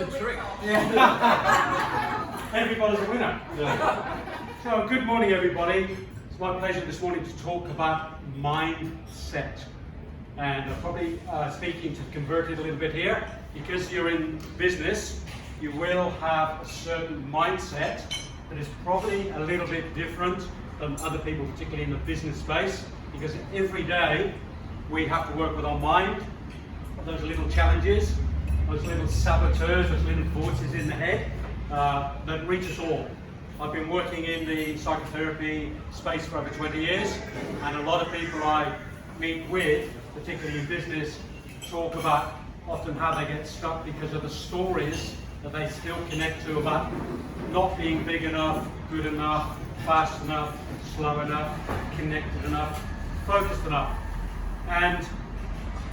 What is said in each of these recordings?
good trick. Yeah. Everybody's a winner. Yeah. So, good morning, everybody. It's my pleasure this morning to talk about mindset. And I'm probably speaking to convert it a little bit here. Because you're in business, you will have a certain mindset that is probably a little bit different than other people, particularly in the business space. Because every day we have to work with our mind, those little challenges, those little saboteurs, those little voices in the head that reach us all. I've been working in the psychotherapy space for over 20 years, and a lot of people I meet with, particularly in business, talk about often how they get stuck because of the stories that they still connect to about not being big enough, good enough, fast enough, slow enough, connected enough, focused enough. And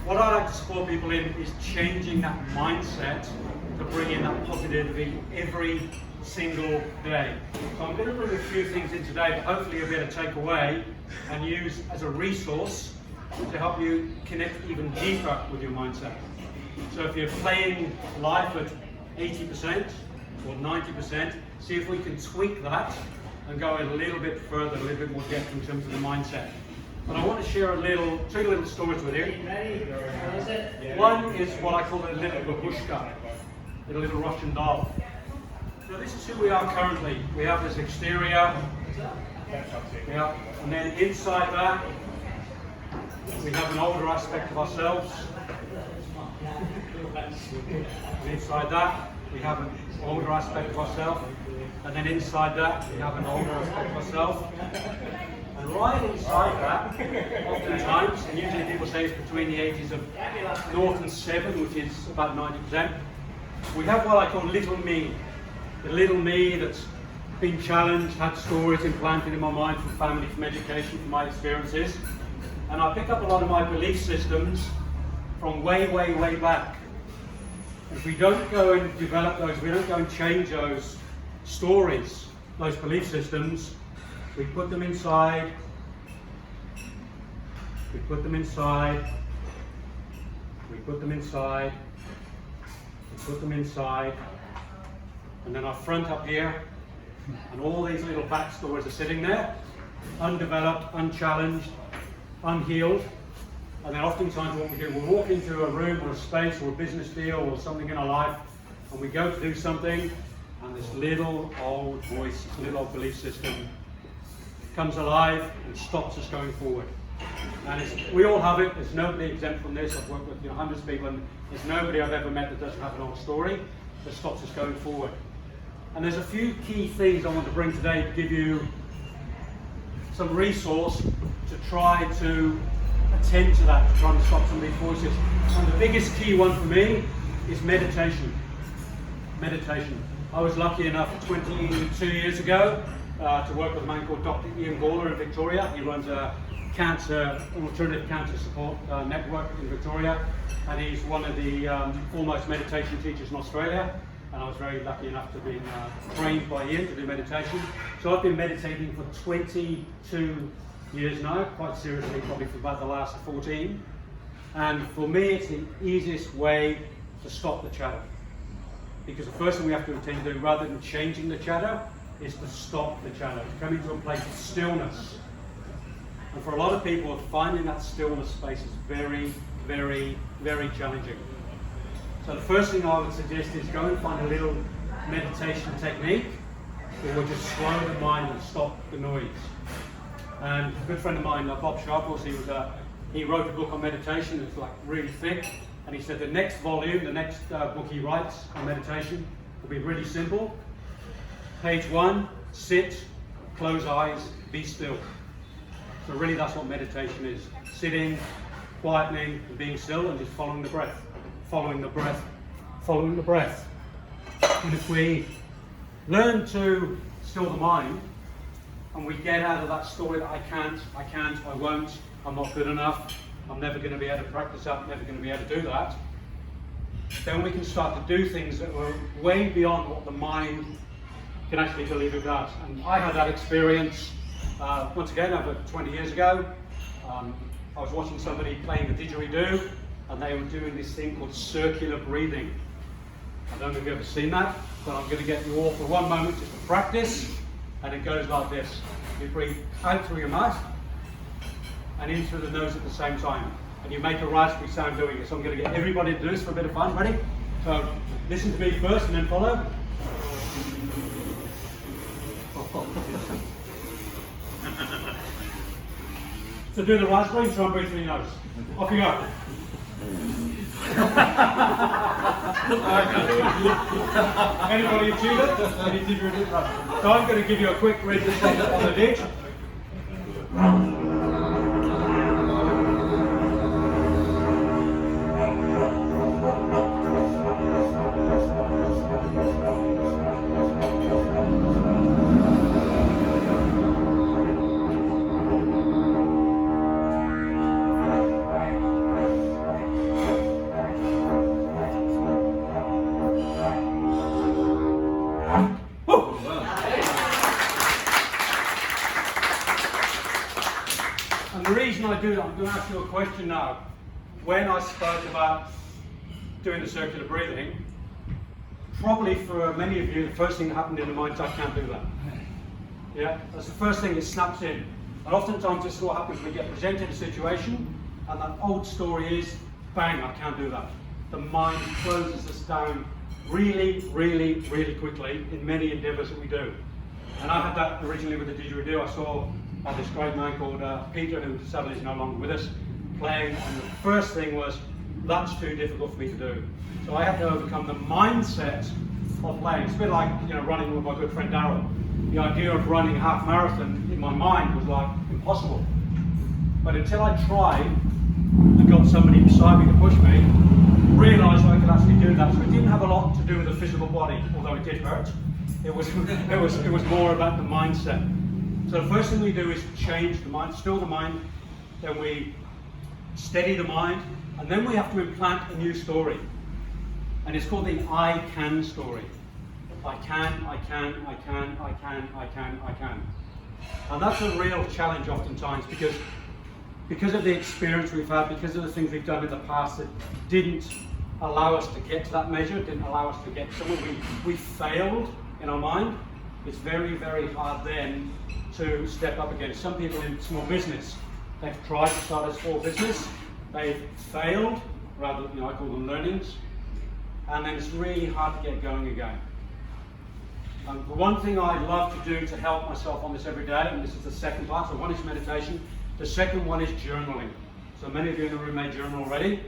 what I like to support people in is changing that mindset to bring in that positivity every single day. So I'm going to bring a few things in today that hopefully you'll be able to take away and use as a resource to help you connect even deeper with your mindset. So if you're playing life at 80% or 90%, see if we can tweak that and go a little bit further, a little bit more depth in terms of the mindset. But I want to share two little stories with you. One is what I call a little babushka, a little Russian doll. So this is who we are currently. We have this exterior, and then inside that, we have an older aspect of ourselves. And inside that, we have an older aspect of ourselves. And then inside that, we have an older aspect of ourselves. And right inside that, oftentimes, and usually people say it's between the ages of 0 and 7, which is about 90%, we have what I call little me. The little me that's been challenged, had stories implanted in my mind from family, from education, from my experiences. And I pick up a lot of my belief systems from way, way, way back. If we don't go and develop those, we don't go and change those stories, those belief systems, we put them inside, we put them inside, we put them inside, we put them inside, and then our front up here, and all these little backstories are sitting there, undeveloped, unchallenged, unhealed. And then oftentimes what we do, we walk into a room or a space or a business deal or something in our life, and we go to do something, and this little old voice, this little old belief system comes alive and stops us going forward. And we all have it. There's nobody exempt from this. I've worked with hundreds of people, and there's nobody I've ever met that doesn't have an old story that stops us going forward. And there's a few key things I want to bring today to give you some resource to try to attend to that, to try and stop some of these voices. And the biggest key one for me is meditation. Meditation. I was lucky enough 22 years ago to work with a man called Dr. Ian Gawler in Victoria. He runs an alternative cancer support network in Victoria, and he's one of the foremost meditation teachers in Australia. And I was very lucky enough to be trained by Ian to do meditation. So I've been meditating for 22 years now, quite seriously, probably for about the last 14. And for me, it's the easiest way to stop the chatter. Because the first thing we have to attend to, rather than changing the chatter, is to stop the chatter, to come into a place of stillness. And for a lot of people, finding that stillness space is very, very, very challenging. So the first thing I would suggest is go and find a little meditation technique that will just slow the mind and stop the noise. And a good friend of mine, Bob Sharples, he wrote a book on meditation. It's like really thick. And he said the next volume, the next book he writes on meditation will be really simple. Page 1, sit, close eyes, be still. So really that's what meditation is. Sitting, quietening, and being still, and just following the breath. Following the breath. Following the breath. And if we learn to still the mind, and we get out of that story that I can't, I won't, I'm not good enough, I'm never going to be able to practice that, I'm never going to be able to do that, then we can start to do things that were way beyond what the mind can actually believe it does. And I had that experience once again over 20 years ago. I was watching somebody playing the didgeridoo, and they were doing this thing called circular breathing. I don't know if you've ever seen that, but I'm going to get you all for one moment just to practice. And it goes like this. You breathe out through your mouth and in through the nose at the same time. And you make a raspberry sound doing it. So I'm going to get everybody to do this for a bit of fun. Ready? So listen to me first and then follow. So do the raspberry and try and breathe through your nose. Off you go. Anybody achieve it? Any didgeridoo? Right. So I'm going to give you a quick read this on the ditch. And the reason I do that, I'm going to ask you a question now. When I spoke about doing the circular breathing, probably for many of you, the first thing that happened in the mind is I can't do that. Yeah, that's the first thing that snaps in. And oftentimes this is what happens when we get presented a situation, and that old story is, bang, I can't do that. The mind closes us down really, really, really quickly in many endeavours that we do. And I had that originally with the didgeridoo. I saw this great man called Peter, who sadly is no longer with us, playing, and the first thing was, that's too difficult for me to do. So I had to overcome the mindset of playing. It's a bit like, you know, running with my good friend Darryl. The idea of running a half marathon in my mind was like impossible. But until I tried and got somebody beside me to push me, realised I could actually do that. So it didn't have a lot to do with the physical body, although it did hurt. It was more about the mindset. So the first thing we do is change the mind, still the mind, then we steady the mind, and then we have to implant a new story. And it's called the I can story. I can, I can, I can, I can, I can, I can. And that's a real challenge oftentimes because of the experience we've had, because of the things we've done in the past that didn't allow us to get to that measure, didn't allow us to get somewhere. We failed in our mind. It's very, very hard then to step up against. Some people in small business, they've tried to start a small business, they've failed, rather, I call them learnings, and then it's really hard to get going again. The one thing I love to do to help myself on this every day, and this is the second part, so one is meditation, the second one is journaling. So many of you in the room may journal already.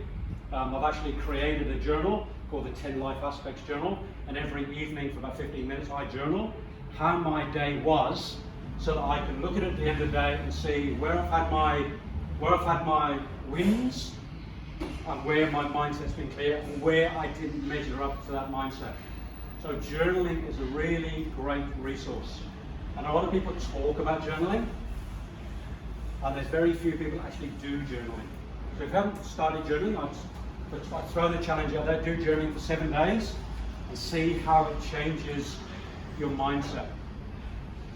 I've actually created a journal called the 10 Life Aspects Journal, and every evening for about 15 minutes I journal how my day was, so that I can look at it at the end of the day and see where I've had my wins and where my mindset's been clear and where I didn't measure up to that mindset. So journaling is a really great resource. And a lot of people talk about journaling, and there's very few people that actually do journaling. So if you haven't started journaling, I'd throw the challenge out there, do journaling for 7 days and see how it changes your mindset.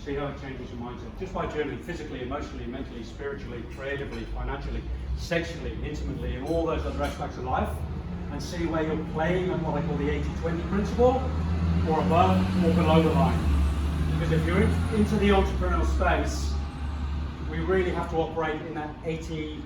See how it changes your mindset. Just by journaling physically, emotionally, mentally, spiritually, creatively, financially, sexually, intimately, and all those other aspects of life, and see where you're playing on what I call the 80-20 principle, or above or below the line. Because if you're into the entrepreneurial space, we really have to operate in that 80-20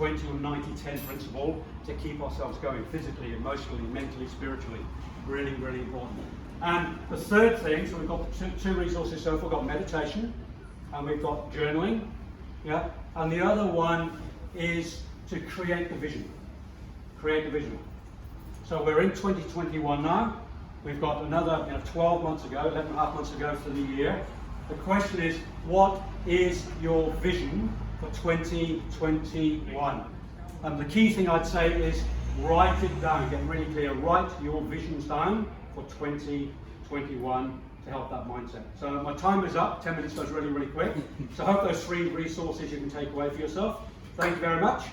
or 90-10 principle to keep ourselves going physically, emotionally, mentally, spiritually. Really, really important. And the third thing, so we've got two resources so far. We've got meditation and we've got journaling. Yeah? And the other one is to create the vision. Create the vision. So we're in 2021 now. We've got another 12 months ago, 11 and a half months ago for the year. The question is, what is your vision for 2021? And the key thing I'd say is write it down, get really clear, write your visions down for 2021 to help that mindset. So my time is up, 10 minutes goes really, really quick. So I hope those 3 resources you can take away for yourself. Thank you very much.